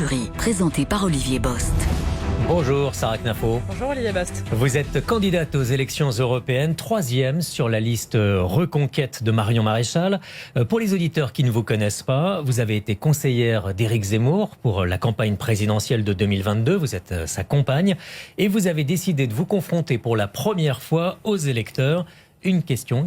jury, présenté par Olivier Bost. Bonjour Sarah Knafo. Bonjour Olivier Bost. Vous êtes candidate aux élections européennes, 3e sur la liste Reconquête de Marion Maréchal. Pour les auditeurs qui ne vous connaissent pas, vous avez été conseillère d'Éric Zemmour pour la campagne présidentielle de 2022. Vous êtes sa compagne et vous avez décidé de vous confronter pour la première fois aux électeurs. Une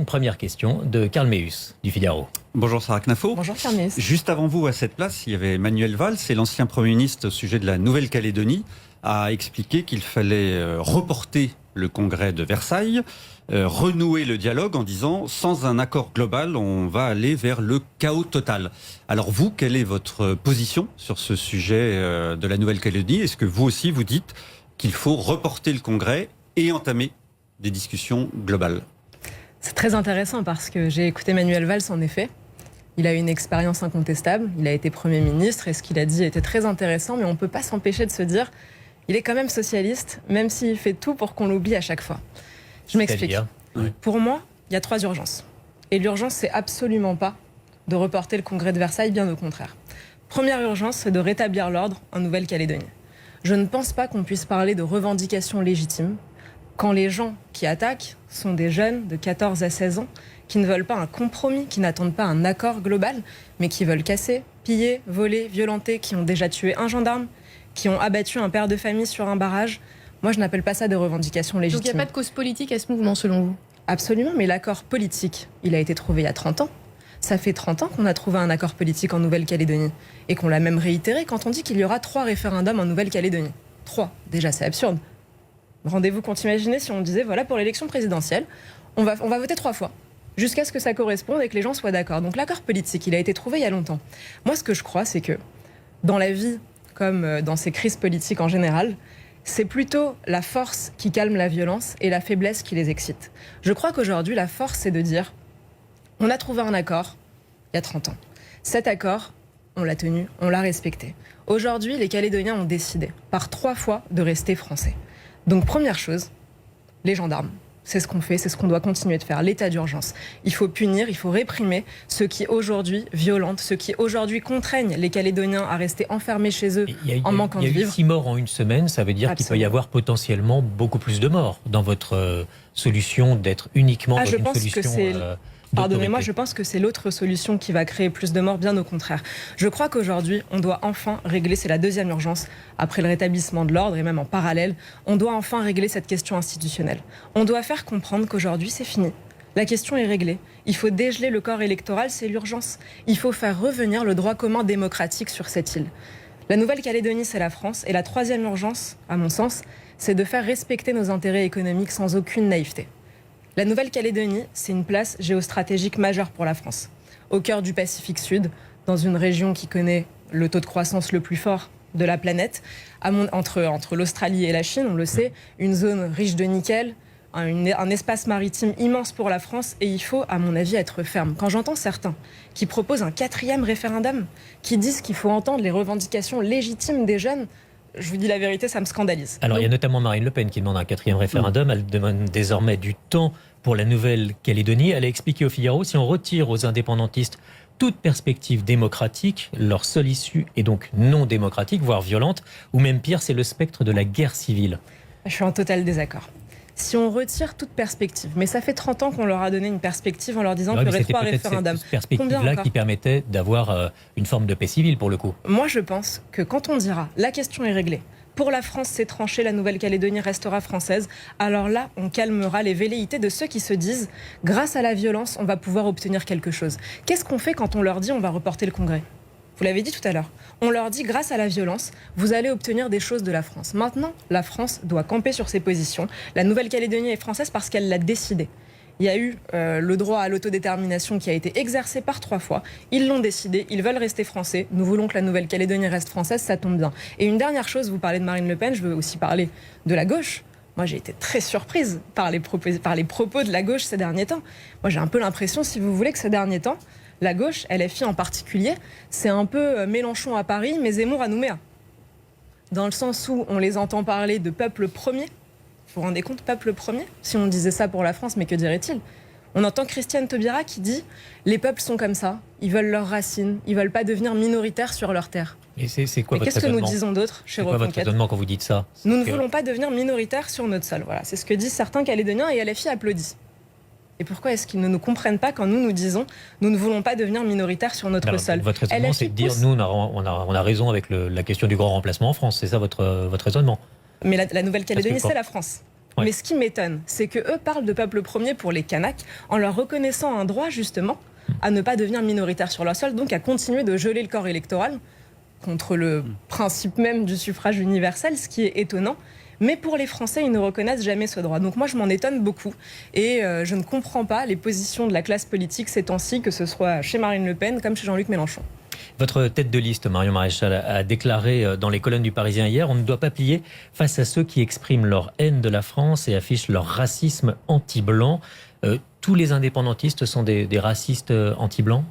première question de Karl Meus du Figaro. Bonjour Sarah Knafo. Bonjour Karl Meus. Juste avant vous, à cette place, il y avait Manuel Valls, c'est l'ancien Premier ministre au sujet de la Nouvelle-Calédonie, a expliqué qu'il fallait reporter le congrès de Versailles, renouer le dialogue en disant sans un accord global, on va aller vers le chaos total. Alors vous, quelle est votre position sur ce sujet de la Nouvelle-Calédonie? Est-ce que vous aussi vous dites qu'il faut reporter le congrès et entamer des discussions globales? C'est très intéressant parce que j'ai écouté Manuel Valls en effet. Il a une expérience incontestable, il a été Premier ministre et ce qu'il a dit était très intéressant, mais on ne peut pas s'empêcher de se dire il est quand même socialiste, même s'il fait tout pour qu'on l'oublie à chaque fois. Je m'explique. Pour moi, il y a 3 urgences. Et l'urgence, c'est absolument pas de reporter le congrès de Versailles, bien au contraire. Première urgence, c'est de rétablir l'ordre en Nouvelle-Calédonie. Je ne pense pas qu'on puisse parler de revendications légitimes quand les gens qui attaquent sont des jeunes de 14 à 16 ans qui ne veulent pas un compromis, qui n'attendent pas un accord global, mais qui veulent casser, piller, voler, violenter, qui ont déjà tué un gendarme, qui ont abattu un père de famille sur un barrage. Moi, je n'appelle pas ça des revendications légitimes. Donc il n'y a pas de cause politique à ce mouvement, selon vous? Absolument, mais l'accord politique, il a été trouvé il y a 30 ans. Ça fait 30 ans qu'on a trouvé un accord politique en Nouvelle-Calédonie et qu'on l'a même réitéré quand on dit qu'il y aura 3 référendums en Nouvelle-Calédonie. 3, déjà c'est absurde. Rendez-vous compte, imaginez si on disait, voilà, pour l'élection présidentielle, on va voter 3 fois, jusqu'à ce que ça corresponde et que les gens soient d'accord. Donc l'accord politique, il a été trouvé il y a longtemps. Moi, ce que je crois, c'est que dans la vie, comme dans ces crises politiques en général, c'est plutôt la force qui calme la violence et la faiblesse qui les excite. Je crois qu'aujourd'hui, la force, c'est de dire, on a trouvé un accord il y a 30 ans. Cet accord, on l'a tenu, on l'a respecté. Aujourd'hui, les Calédoniens ont décidé, par 3 fois, de rester français. Donc première chose, les gendarmes, c'est ce qu'on fait, c'est ce qu'on doit continuer de faire, l'état d'urgence. Il faut punir, il faut réprimer ceux qui aujourd'hui violentent, ceux qui aujourd'hui contraignent les Calédoniens à rester enfermés chez eux en manquant de vivre. Il y a eu 6 morts en une semaine, ça veut dire qu'il peut y avoir potentiellement beaucoup plus de morts dans votre solution d'être uniquement dans une solution... Pardonnez-moi, je pense que c'est l'autre solution qui va créer plus de morts, bien au contraire. Je crois qu'aujourd'hui, on doit enfin régler, c'est la 2e urgence, après le rétablissement de l'ordre et même en parallèle, on doit enfin régler cette question institutionnelle. On doit faire comprendre qu'aujourd'hui, c'est fini. La question est réglée. Il faut dégeler le corps électoral, c'est l'urgence. Il faut faire revenir le droit commun démocratique sur cette île. La Nouvelle-Calédonie, c'est la France. Et la 3e urgence, à mon sens, c'est de faire respecter nos intérêts économiques sans aucune naïveté. La Nouvelle-Calédonie, c'est une place géostratégique majeure pour la France. Au cœur du Pacifique Sud, dans une région qui connaît le taux de croissance le plus fort de la planète, entre l'Australie et la Chine, on le sait, une zone riche de nickel, un espace maritime immense pour la France, et il faut, à mon avis, être ferme. Quand j'entends certains qui proposent un 4e référendum, qui disent qu'il faut entendre les revendications légitimes des jeunes, je vous dis la vérité, ça me scandalise. Alors, il y a notamment Marine Le Pen qui demande un 4e référendum. Elle demande désormais du temps pour la Nouvelle-Calédonie. Elle a expliqué au Figaro, si on retire aux indépendantistes toute perspective démocratique, leur seule issue est donc non démocratique, voire violente, ou même pire, c'est le spectre de la guerre civile. Je suis en total désaccord. Si on retire toute perspective, mais ça fait 30 ans qu'on leur a donné une perspective en leur disant qu'il y aurait 3 référendums. Cette perspective-là qui permettait d'avoir une forme de paix civile pour le coup. Moi je pense que quand on dira la question est réglée, pour la France c'est tranché, la Nouvelle-Calédonie restera française, alors là on calmera les velléités de ceux qui se disent grâce à la violence on va pouvoir obtenir quelque chose. Qu'est-ce qu'on fait quand on leur dit on va reporter le congrès ? Vous l'avez dit tout à l'heure. On leur dit, grâce à la violence, vous allez obtenir des choses de la France. Maintenant, la France doit camper sur ses positions. La Nouvelle-Calédonie est française parce qu'elle l'a décidé. Il y a eu le droit à l'autodétermination qui a été exercé par 3 fois. Ils l'ont décidé, ils veulent rester français. Nous voulons que la Nouvelle-Calédonie reste française, ça tombe bien. Et une dernière chose, vous parlez de Marine Le Pen, je veux aussi parler de la gauche. Moi, j'ai été très surprise par les propos de la gauche ces derniers temps. Moi, j'ai un peu l'impression, si vous voulez, que ces derniers temps, la gauche, LFI en particulier, c'est un peu Mélenchon à Paris, mais Zemmour à Nouméa. Dans le sens où on les entend parler de peuple premier. Vous vous rendez compte, peuple premier ? Si on disait ça pour la France, mais que dirait-il ? On entend Christiane Taubira qui dit « Les peuples sont comme ça, ils veulent leurs racines, ils ne veulent pas devenir minoritaires sur leur terre ». Et c'est quoi Mais votre qu'est-ce que nous étonnement disons d'autre chez C'est quoi votre Reconquête? étonnement quand vous dites ça? Nous ne voulons pas devenir minoritaires sur notre sol. Voilà, c'est ce que disent certains Calédoniens et LFI applaudit. Et pourquoi est-ce qu'ils ne nous comprennent pas quand nous disons nous ne voulons pas devenir minoritaires sur notre sol? Votre étonnement, LFI c'est de dire pousse- nous, on a raison avec la question du grand remplacement en France. C'est ça votre étonnement? Mais la Nouvelle-Calédonie, Parce que c'est la France. Ouais. Mais ce qui m'étonne, c'est qu'eux parlent de peuple premier pour les Kanaks en leur reconnaissant un droit, justement, à ne pas devenir minoritaire sur leur sol, donc à continuer de geler le corps électoral contre le principe même du suffrage universel, ce qui est étonnant. Mais pour les Français, ils ne reconnaissent jamais ce droit. Donc moi, je m'en étonne beaucoup. Et je ne comprends pas les positions de la classe politique ces temps-ci, que ce soit chez Marine Le Pen comme chez Jean-Luc Mélenchon. Votre tête de liste, Marion Maréchal, a déclaré dans les colonnes du Parisien hier: on ne doit pas plier face à ceux qui expriment leur haine de la France et affichent leur racisme anti-blanc. Tous les indépendantistes sont des racistes anti-blancs?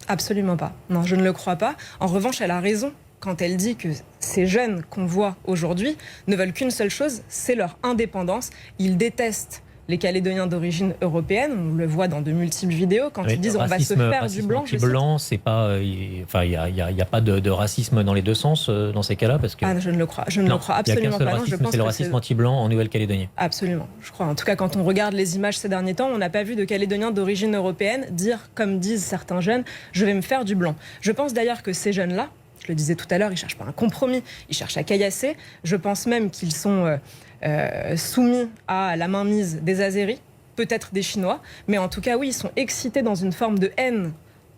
Absolument pas. Non, je ne le crois pas. En revanche, elle a raison quand elle dit que ces jeunes qu'on voit aujourd'hui ne veulent qu'une seule chose, c'est leur indépendance. Ils détestent les Calédoniens d'origine européenne. On le voit dans de multiples vidéos quand ils disent on va se faire du blanc. Anti-blanc, c'est pas, enfin, il y a pas de racisme dans les deux sens dans ces cas-là, parce que je ne le crois. Je ne le crois absolument pas. Non, je pense c'est le que racisme anti-blanc en Nouvelle-Calédonie. Absolument, je crois. En tout cas, quand on regarde les images ces derniers temps, on n'a pas vu de Calédoniens d'origine européenne dire, comme disent certains jeunes, je vais me faire du blanc. Je pense d'ailleurs que ces jeunes-là, je le disais tout à l'heure, ils cherchent pas un compromis, ils cherchent à caillasser. Je pense même qu'ils sont soumis à la mainmise des Azéris, peut-être des Chinois, mais en tout cas, oui, ils sont excités dans une forme de haine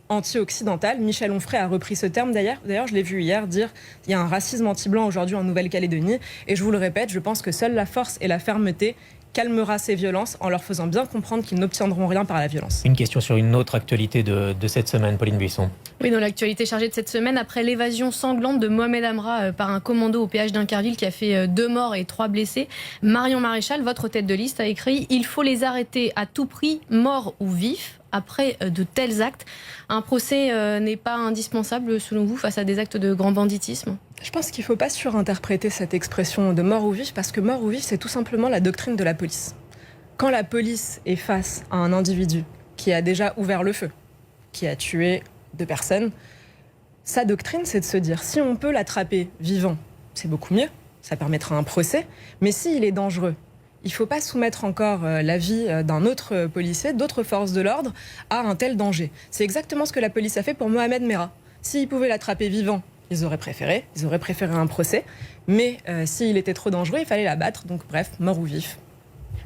anti-occidentale. Michel Onfray a repris ce terme d'ailleurs. D'ailleurs, je l'ai vu hier dire qu'il y a un racisme anti-blanc aujourd'hui en Nouvelle-Calédonie. Et je vous le répète, je pense que seule la force et la fermeté calmera ces violences en leur faisant bien comprendre qu'ils n'obtiendront rien par la violence. Une question sur une autre actualité de cette semaine, Pauline Buisson. Oui, dans l'actualité chargée de cette semaine, après l'évasion sanglante de Mohamed Amra par un commando au péage d'Incarville qui a fait 2 morts et 3 blessés, Marion Maréchal, votre tête de liste, a écrit « Il faut les arrêter à tout prix, morts ou vifs ». Après de tels actes, un procès n'est pas indispensable selon vous face à des actes de grand banditisme? Je pense qu'il ne faut pas surinterpréter cette expression de mort ou vif, parce que mort ou vif, c'est tout simplement la doctrine de la police. Quand la police est face à un individu qui a déjà ouvert le feu, qui a tué 2 personnes, sa doctrine, c'est de se dire, si on peut l'attraper vivant, c'est beaucoup mieux, ça permettra un procès, mais s'il est dangereux, il ne faut pas soumettre encore la vie d'un autre policier, d'autres forces de l'ordre, à un tel danger. C'est exactement ce que la police a fait pour Mohamed Merah. S'ils pouvaient l'attraper vivant, ils auraient préféré un procès. Mais s'il était trop dangereux, il fallait l'abattre. Donc bref, mort ou vif.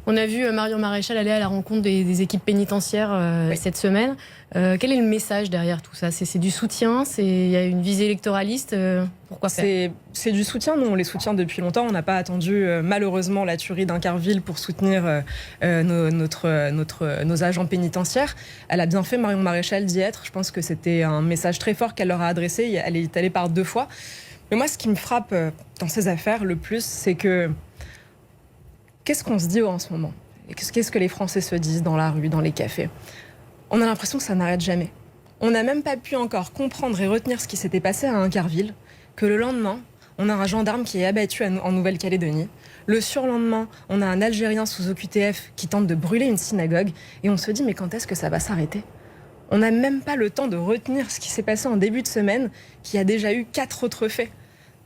On a vu Marion Maréchal aller à la rencontre des équipes pénitentiaires cette semaine. Quel est le message derrière tout ça? C'est du soutien? Il y a une visée électoraliste? Pourquoi faire? C'est du soutien. Nous, on les soutient depuis longtemps. On n'a pas attendu, malheureusement, la tuerie d'Incarville pour soutenir nos agents pénitentiaires. Elle a bien fait, Marion Maréchal, d'y être. Je pense que c'était un message très fort qu'elle leur a adressé. Elle est allée par 2 fois. Mais moi, ce qui me frappe dans ces affaires le plus, c'est que qu'est-ce qu'on se dit en ce moment? Qu'est-ce que les Français se disent dans la rue, dans les cafés? On a l'impression que ça n'arrête jamais. On n'a même pas pu encore comprendre et retenir ce qui s'était passé à Incarville, que le lendemain, on a un gendarme qui est abattu en Nouvelle-Calédonie. Le surlendemain, on a un Algérien sous OQTF qui tente de brûler une synagogue. Et on se dit, mais quand est-ce que ça va s'arrêter? On n'a même pas le temps de retenir ce qui s'est passé en début de semaine, qui a déjà eu 4 autres faits.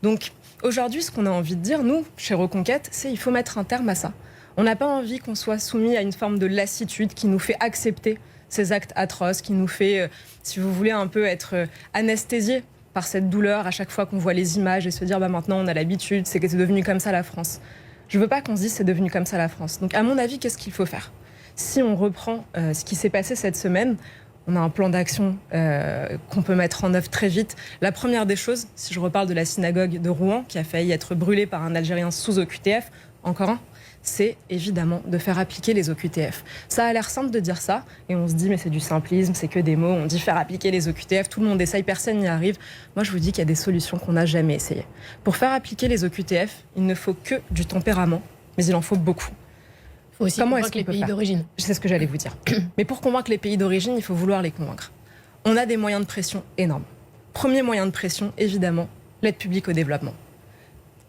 Donc, aujourd'hui, ce qu'on a envie de dire, nous, chez Reconquête, c'est qu'il faut mettre un terme à ça. On n'a pas envie qu'on soit soumis à une forme de lassitude qui nous fait accepter ces actes atroces, qui nous fait, si vous voulez, un peu être anesthésié par cette douleur à chaque fois qu'on voit les images et se dire maintenant on a l'habitude, c'est que c'est devenu comme ça la France. Je veux pas qu'on se dise c'est devenu comme ça la France. Donc à mon avis, qu'est-ce qu'il faut faire? Si on reprend ce qui s'est passé cette semaine, on a un plan d'action qu'on peut mettre en œuvre très vite. La première des choses, si je reparle de la synagogue de Rouen, qui a failli être brûlée par un Algérien sous OQTF, encore un, c'est évidemment de faire appliquer les OQTF. Ça a l'air simple de dire ça, et on se dit mais c'est du simplisme, c'est que des mots, on dit faire appliquer les OQTF, tout le monde essaye, personne n'y arrive. Moi je vous dis qu'il y a des solutions qu'on n'a jamais essayées. Pour faire appliquer les OQTF, il ne faut que du tempérament, mais il en faut beaucoup. Il faut aussi convaincre les pays d'origine. C'est ce que j'allais vous dire. Mais pour convaincre les pays d'origine, il faut vouloir les convaincre. On a des moyens de pression énormes. Premier moyen de pression, évidemment, l'aide publique au développement.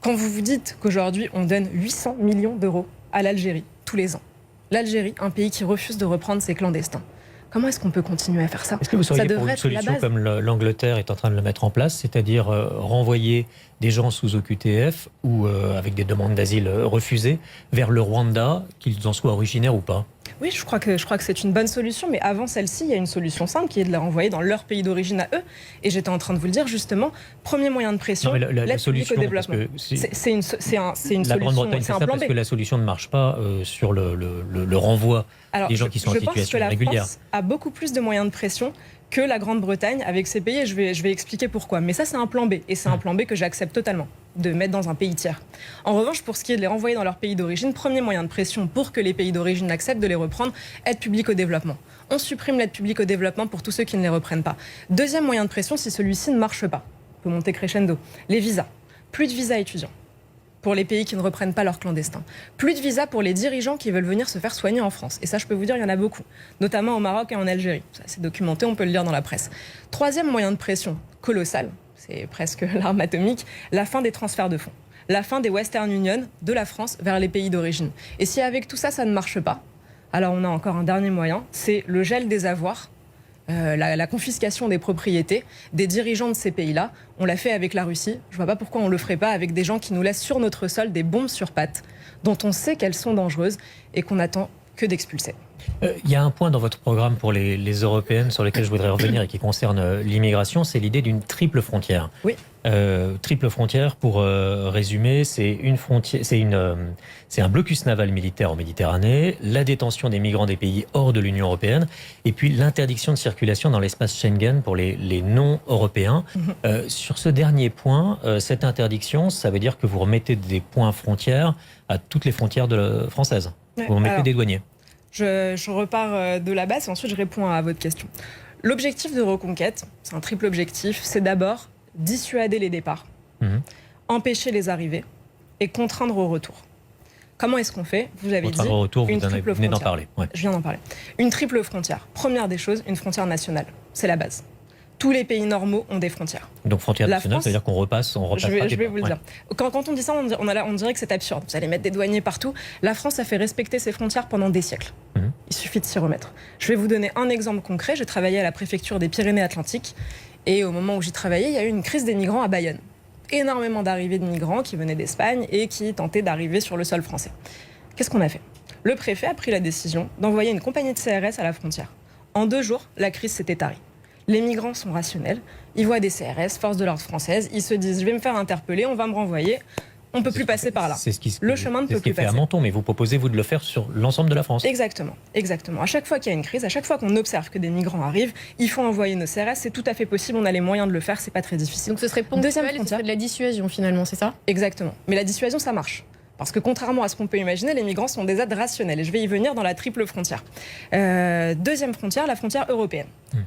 Quand vous vous dites qu'aujourd'hui, on donne 800 millions d'euros à l'Algérie tous les ans. L'Algérie, un pays qui refuse de reprendre ses clandestins. Comment est-ce qu'on peut continuer à faire ça? Est-ce que vous Ça seriez pour devrait une être la solution base. comme l'Angleterre est en train de le mettre en place, c'est-à-dire renvoyer des gens sous OQTF ou avec des demandes d'asile refusées vers le Rwanda, qu'ils en soient originaires ou pas? Oui, je crois que c'est une bonne solution, mais avant celle-ci, il y a une solution simple qui est de les renvoyer dans leur pays d'origine à eux. Et j'étais en train de vous le dire justement, premier moyen de pression, Non, mais la l'aide publique solution, au développement. C'est une la solution, Grande-Bretagne c'est fait un ça plan parce B. que la solution ne marche pas sur le renvoi Alors, des gens qui sont en je pense situation que la irrégulière. France a beaucoup plus de moyens de pression que la Grande-Bretagne avec ces pays, et je vais expliquer pourquoi. Mais ça, c'est un plan B, et c'est un plan B que j'accepte totalement, de mettre dans un pays tiers. En revanche, pour ce qui est de les renvoyer dans leur pays d'origine, premier moyen de pression pour que les pays d'origine acceptent de les reprendre, aide publique au développement. On supprime l'aide publique au développement pour tous ceux qui ne les reprennent pas. Deuxième moyen de pression, si celui-ci ne marche pas, on peut monter crescendo, les visas. Plus de visas étudiants pour les pays qui ne reprennent pas leurs clandestins. Plus de visas pour les dirigeants qui veulent venir se faire soigner en France. Et ça, je peux vous dire, il y en a beaucoup, notamment au Maroc et en Algérie. Ça, c'est documenté, on peut le lire dans la presse. Troisième moyen de pression colossal, c'est presque l'arme atomique, la fin des transferts de fonds. La fin des Western Union de la France vers les pays d'origine. Et si avec tout ça, ça ne marche pas, alors on a encore un dernier moyen, c'est le gel des avoirs, la confiscation des propriétés des dirigeants de ces pays-là. On l'a fait avec la Russie. Je ne vois pas pourquoi on ne le ferait pas avec des gens qui nous laissent sur notre sol des bombes sur pattes, dont on sait qu'elles sont dangereuses et qu'on attend que d'expulser. Il y a un point dans votre programme pour les européennes sur lequel je voudrais revenir et qui concerne l'immigration, c'est l'idée d'une triple frontière. Oui. Triple frontière, pour résumer, c'est un blocus naval militaire en Méditerranée, la détention des migrants des pays hors de l'Union européenne, et puis l'interdiction de circulation dans l'espace Schengen pour les non-européens. Sur ce dernier point, cette interdiction, ça veut dire que vous remettez des points frontières à toutes les frontières françaises. Ouais. Vous remettez Alors, des douaniers. Je repars de la base et ensuite je réponds à votre question. L'objectif de Reconquête, c'est un triple objectif, c'est d'abord dissuader les départs, empêcher les arrivées et contraindre au retour. Comment est-ce qu'on fait? Vous avez dit Contraindre au retour, une vous triple venez d'en frontière. parler. Ouais. Je viens d'en parler. Une triple frontière. Première des choses, une frontière nationale. C'est la base. Tous les pays normaux ont des frontières. Donc frontière La nationale, France- c'est-à-dire qu'on repasse, je Je vais vous le dire. Quand on dit ça, on dirait que c'est absurde. Vous allez mettre des douaniers partout. La France a fait respecter ses frontières pendant des siècles. Il suffit de s'y remettre. Je vais vous donner un exemple concret. J'ai travaillé à la préfecture des Pyrénées-Atlantiques. Et au moment où j'y travaillais, il y a eu une crise des migrants à Bayonne. Énormément d'arrivées de migrants qui venaient d'Espagne et qui tentaient d'arriver sur le sol français. Qu'est-ce qu'on a fait? Le préfet a pris la décision d'envoyer une compagnie de CRS à la frontière. En 2 jours, la crise s'était tarie. Les migrants sont rationnels. Ils voient des CRS, forces de l'ordre françaises. Ils se disent, je vais me faire interpeller, on va me renvoyer. On ne peut plus passer par là. Le chemin ne peut plus fait à passer. Menton, mais vous proposez, vous, de le faire sur l'ensemble de la France. Exactement, exactement. À chaque fois qu'il y a une crise, à chaque fois qu'on observe que des migrants arrivent, il faut envoyer nos CRS. C'est tout à fait possible, on a les moyens de le faire, c'est pas très difficile. Donc ce serait ponctuel, Deuxième et ce frontière. serait de la dissuasion finalement, c'est ça? Exactement. Mais la dissuasion, ça marche. Parce que contrairement à ce qu'on peut imaginer, les migrants sont des aides rationnelles. Et je vais y venir dans la triple frontière. Deuxième frontière, la frontière européenne.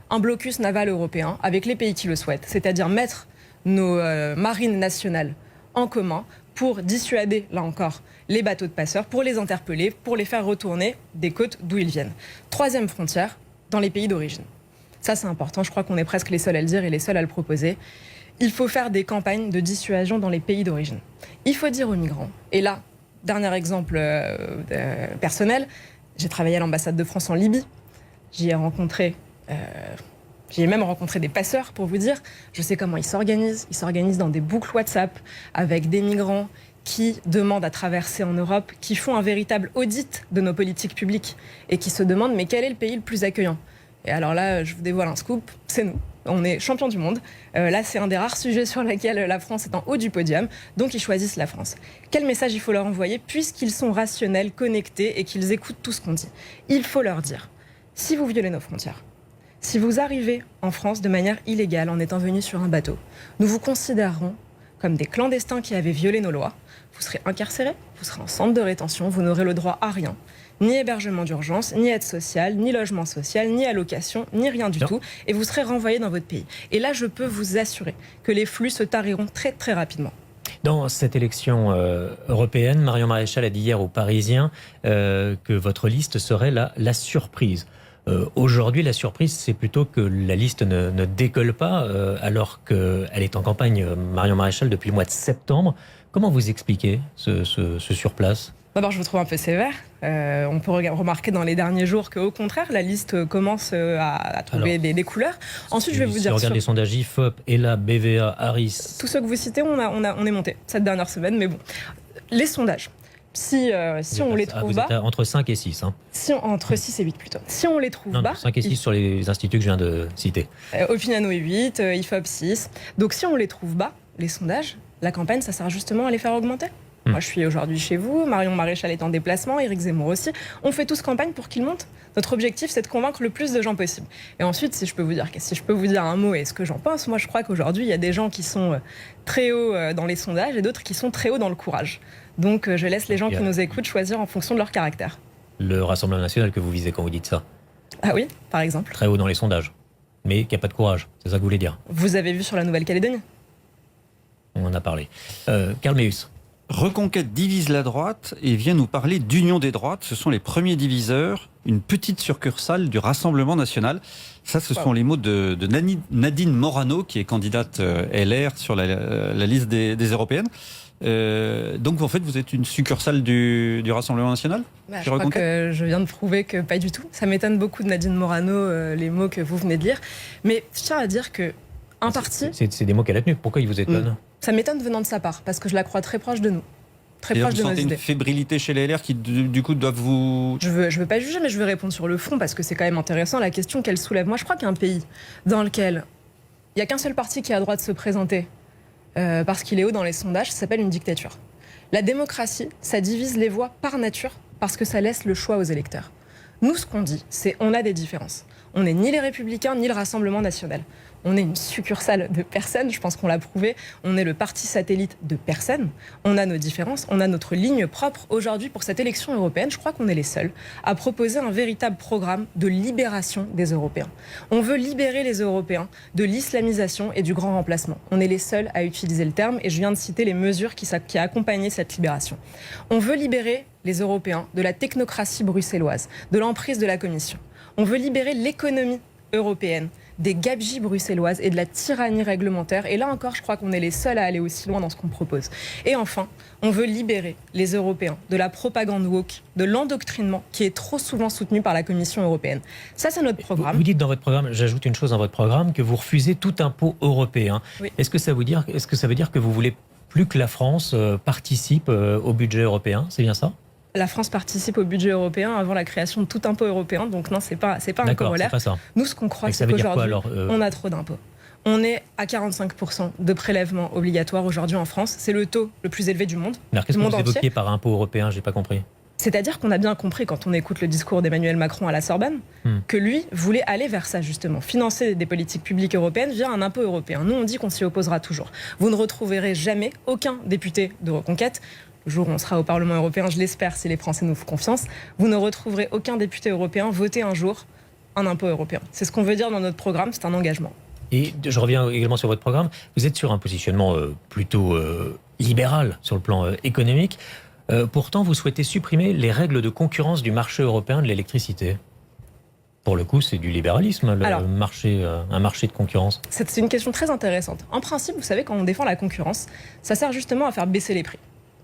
Un blocus naval européen avec les pays qui le souhaitent. C'est-à-dire mettre nos marines nationales en commun pour dissuader, là encore, les bateaux de passeurs, pour les interpeller, pour les faire retourner des côtes d'où ils viennent. Troisième frontière, dans les pays d'origine. Ça, c'est important. Je crois qu'on est presque les seuls à le dire et les seuls à le proposer. Il faut faire des campagnes de dissuasion dans les pays d'origine. Il faut dire aux migrants, et là, dernier exemple personnel, j'ai travaillé à l'ambassade de France en Libye, j'y ai même rencontré des passeurs, pour vous dire. Je sais comment ils s'organisent. Ils s'organisent dans des boucles WhatsApp avec des migrants qui demandent à traverser en Europe, qui font un véritable audit de nos politiques publiques et qui se demandent mais quel est le pays le plus accueillant? Et alors là, je vous dévoile un scoop, c'est nous. On est champions du monde. Là, c'est un des rares sujets sur lesquels la France est en haut du podium. Donc, ils choisissent la France. Quel message il faut leur envoyer puisqu'ils sont rationnels, connectés et qu'ils écoutent tout ce qu'on dit? Il faut leur dire, si vous violez nos frontières, si vous arrivez en France de manière illégale en étant venu sur un bateau, nous vous considérerons comme des clandestins qui avaient violé nos lois. Vous serez incarcérés, vous serez en centre de rétention, vous n'aurez le droit à rien. Ni hébergement d'urgence, ni aide sociale, ni logement social, ni allocation, ni rien du tout. Et vous serez renvoyé dans votre pays. Et là, je peux vous assurer que les flux se tariront très, très rapidement. Dans cette élection européenne, Marion Maréchal a dit hier aux Parisiens que votre liste serait la surprise. Aujourd'hui, la surprise, c'est plutôt que la liste ne décolle pas, alors qu'elle est en campagne, Marion Maréchal, depuis le mois de septembre. Comment vous expliquez ce surplace ? D'abord, je vous trouve un peu sévère. On peut remarquer dans les derniers jours qu'au contraire, la liste commence à trouver des couleurs. Ensuite, je vais vous dire... Si on regarde les sondages IFOP, ELA, BVA, Harris... Tous ceux que vous citez, on est monté cette dernière semaine. Mais bon, les sondages, si on les trouve bas... Vous êtes entre 5 et 6. Hein. Entre 6 et 8 plutôt. Si on les trouve bas... 5 et 6 sur les instituts que je viens de citer. Opiniano est 8, IFOP 6. Donc si on les trouve bas, les sondages, la campagne, ça sert justement à les faire augmenter. Moi, je suis aujourd'hui chez vous, Marion Maréchal est en déplacement, Éric Zemmour aussi. On fait tous campagne pour qu'ils montent. Notre objectif, c'est de convaincre le plus de gens possible. Et ensuite, si je peux vous dire un mot et ce que j'en pense, moi, je crois qu'aujourd'hui, il y a des gens qui sont très hauts dans les sondages et d'autres qui sont très hauts dans le courage. Donc, je laisse les gens qui nous écoutent choisir en fonction de leur caractère. Le Rassemblement national que vous visez quand vous dites ça. Ah oui, par exemple. Très haut dans les sondages, mais qui n'a pas de courage. C'est ça que vous voulez dire. Vous avez vu sur la Nouvelle-Calédonie. On en a parlé. Karl Meus. Reconquête divise la droite et vient nous parler d'union des droites. Ce sont les premiers diviseurs, une petite succursale du Rassemblement national. Ça, ce sont les mots de Nadine Morano, qui est candidate LR sur la liste des européennes. Donc, en fait, vous êtes une succursale du Rassemblement national Je crois que je viens de prouver que pas du tout. Ça m'étonne beaucoup de Nadine Morano, les mots que vous venez de lire. Mais je tiens à dire que un parti... C'est des mots qu'elle a tenus. Pourquoi ils vous étonnent Ça m'étonne venant de sa part, parce que je la crois très proche de nous. Très proche de nos idées. Vous sentez une fébrilité chez les LR qui, du coup, doivent vous... Je veux pas juger, mais je veux répondre sur le fond, parce que c'est quand même intéressant, la question qu'elle soulève. Moi, je crois qu'un pays dans lequel il n'y a qu'un seul parti qui a le droit de se présenter parce qu'il est haut dans les sondages, ça s'appelle une dictature. La démocratie, ça divise les voix par nature, parce que ça laisse le choix aux électeurs. Nous, ce qu'on dit, c'est on a des différences. On n'est ni les Républicains, ni le Rassemblement national. On est une succursale de personne, je pense qu'on l'a prouvé. On est le parti satellite de personne. On a nos différences, on a notre ligne propre. Aujourd'hui, pour cette élection européenne, je crois qu'on est les seuls à proposer un véritable programme de libération des Européens. On veut libérer les Européens de l'islamisation et du grand remplacement. On est les seuls à utiliser le terme et je viens de citer les mesures qui accompagnaient cette libération. On veut libérer les Européens de la technocratie bruxelloise, de l'emprise de la Commission. On veut libérer l'économie européenne des gabegies bruxelloises et de la tyrannie réglementaire. Et là encore, je crois qu'on est les seuls à aller aussi loin dans ce qu'on propose. Et enfin, on veut libérer les Européens de la propagande woke, de l'endoctrinement qui est trop souvent soutenu par la Commission européenne. Ça, c'est notre programme. Vous dites dans votre programme, j'ajoute une chose dans votre programme, que vous refusez tout impôt européen. Oui. Est-ce que ça veut dire que vous voulez plus que la France participe au budget européen? C'est bien ça? La France participe au budget européen avant la création de tout impôt européen, donc non, c'est pas un corollaire. C'est pas ça. Nous, ce qu'on croit, c'est qu'aujourd'hui, on a trop d'impôts. On est à 45% de prélèvements obligatoires aujourd'hui en France. C'est le taux le plus élevé du monde. Alors, qu'est-ce que vous évoquiez par impôt européen? J'ai pas compris. C'est-à-dire qu'on a bien compris, quand on écoute le discours d'Emmanuel Macron à la Sorbonne, que lui voulait aller vers ça, justement. Financer des politiques publiques européennes via un impôt européen. Nous, on dit qu'on s'y opposera toujours. Vous ne retrouverez jamais aucun député de Reconquête. Le jour où on sera au Parlement européen, je l'espère, si les Français nous font confiance, vous ne retrouverez aucun député européen voter un jour un impôt européen. C'est ce qu'on veut dire dans notre programme, c'est un engagement. Et je reviens également sur votre programme. Vous êtes sur un positionnement plutôt libéral sur le plan économique. Pourtant, vous souhaitez supprimer les règles de concurrence du marché européen de l'électricité. Pour le coup, c'est du libéralisme, un marché de concurrence. C'est une question très intéressante. En principe, vous savez, quand on défend la concurrence, ça sert justement à faire baisser les prix.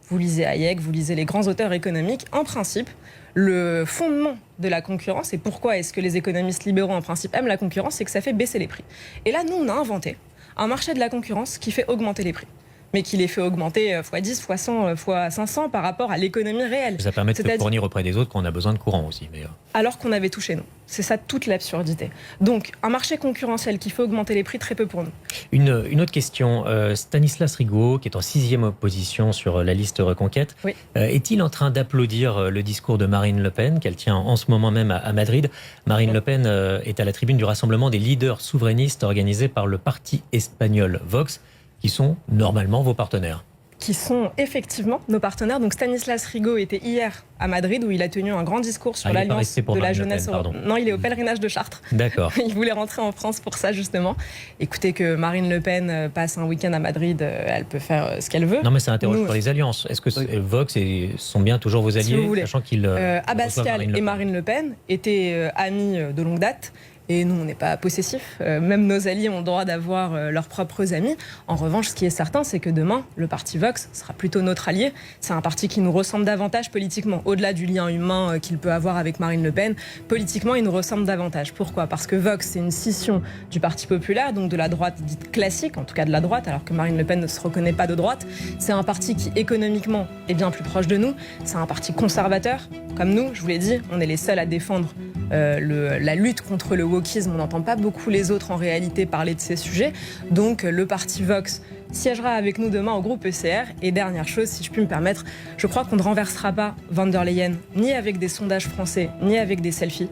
Vous lisez Hayek, vous lisez les grands auteurs économiques. En principe, le fondement de la concurrence, et pourquoi est-ce que les économistes libéraux en principe aiment la concurrence, c'est que ça fait baisser les prix. Et là, nous, on a inventé un marché de la concurrence qui fait augmenter les prix. Mais qui les fait augmenter x10, x100, x500 par rapport à l'économie réelle. Ça permet de se fournir auprès des autres quand on a besoin de courant aussi. Mais... Alors qu'on avait tout chez nous. C'est ça toute l'absurdité. Donc, un marché concurrentiel qui fait augmenter les prix, très peu pour nous. Une autre question. Stanislas Rigaud, qui est en 6e position sur la liste Reconquête, oui. Est-il en train d'applaudir le discours de Marine Le Pen, qu'elle tient en ce moment même à Madrid? Marine Le Pen est à la tribune du rassemblement des leaders souverainistes organisé par le parti espagnol Vox, qui sont normalement vos partenaires. Qui sont effectivement nos partenaires. Donc Stanislas Rigaud était hier à Madrid où il a tenu un grand discours sur l'alliance de la jeunesse européenne. Non, il est au pèlerinage de Chartres. D'accord. Il voulait rentrer en France pour ça justement. Écoutez, que Marine Le Pen passe un week-end à Madrid, elle peut faire ce qu'elle veut. Non, mais ça interroge sur les alliances. Est-ce que Vox sont bien toujours vos alliés, si vous voulez. Sachant qu'ils Abascal et Marine Le Pen étaient amis de longue date. Et nous, on n'est pas possessifs. Même nos alliés ont le droit d'avoir leurs propres amis. En revanche, ce qui est certain, c'est que demain, le parti Vox sera plutôt notre allié. C'est un parti qui nous ressemble davantage politiquement. Au-delà du lien humain qu'il peut avoir avec Marine Le Pen, politiquement, il nous ressemble davantage. Pourquoi ? Parce que Vox, c'est une scission du Parti populaire, donc de la droite dite classique, en tout cas de la droite, alors que Marine Le Pen ne se reconnaît pas de droite. C'est un parti qui, économiquement, est bien plus proche de nous. C'est un parti conservateur. Comme nous, je vous l'ai dit, on est les seuls à défendre la lutte contre le wokisme. On n'entend pas beaucoup les autres en réalité parler de ces sujets. Donc le parti Vox siégera avec nous demain au groupe ECR. Et dernière chose, si je puis me permettre, je crois qu'on ne renversera pas Van der Leyen ni avec des sondages français, ni avec des selfies,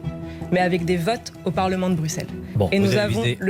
mais avec des votes au Parlement de Bruxelles. Bon, et vous nous avez avons visé